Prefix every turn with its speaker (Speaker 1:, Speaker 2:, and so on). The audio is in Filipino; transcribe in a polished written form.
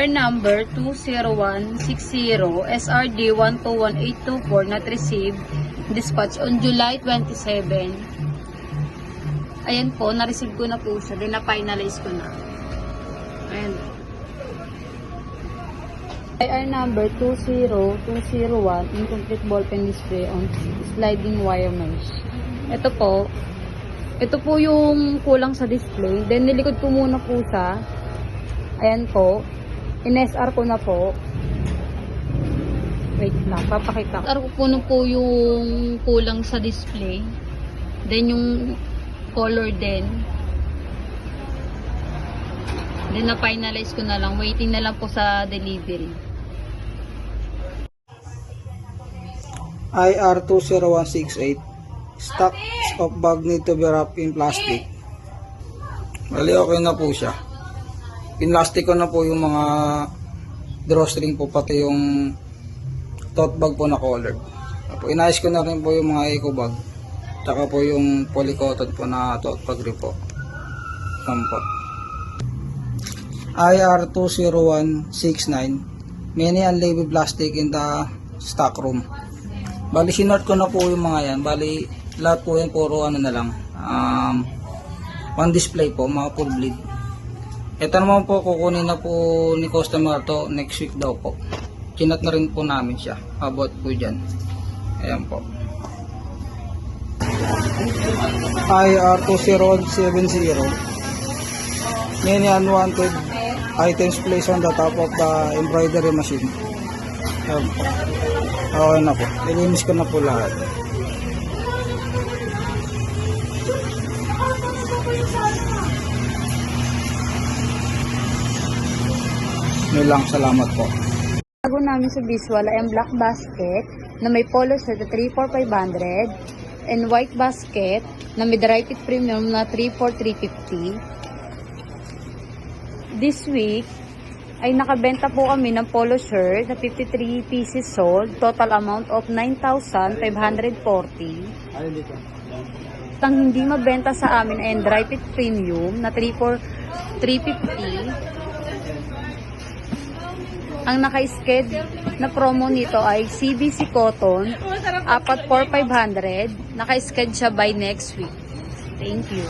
Speaker 1: IR number 20160 SRD 121824 not received dispatch on July 27. Ayan po, na-receive ko na po siya. Then na-finalize ko na. Ayan. IR number 20201 incomplete ballpen display on sliding wire mesh. Ito po yung kulang sa display. Then nilikod ko muna po siya. Ayan po. In-SR ko na po. Wait lang, papakita ko. SR ko na po yung kulang sa display. Then yung color din. Then na-finalize ko na lang. Waiting na lang po sa delivery.
Speaker 2: IR 20168. Stocks of bag need to be wrapped in plastic. Bali, okay na po siya. Pinlastic ko na po yung mga drawstring po, pati yung tote bag po na colored. Inayos ko na rin po yung mga eco bag. Tsaka po yung polycotton po na tote bag rin po. Kampo. IR 20169. Many unlabeled plastic in the stock room. Bali, sinort ko na po yung mga yan. Bali, lahat po yan puro ano na lang. Pang display po, mga full bleed. Ito naman po, kukunin na po ni customer to next week daw po. Kinat na rin po namin siya. About po dyan. Ayan po. IR 20170. Many unwanted items placed on the top of the embroidery machine. Ayan po. Okay na po. Ilinis ko na po lahat. Yun lang, salamat po.
Speaker 1: Bago namin sa visual ay ang black basket na may polo shirt na 34500 and white basket na may dry fit premium na 34350. This week ay nakabenta po kami ng polo shirt na 53 pieces sold, total amount of 9,540. Ang hindi mabenta sa amin ay ang dry fit premium na 350. Ang naka-sked na promo nito ay CBC Cotton, 4,500. Naka-sked siya by next week. Thank you.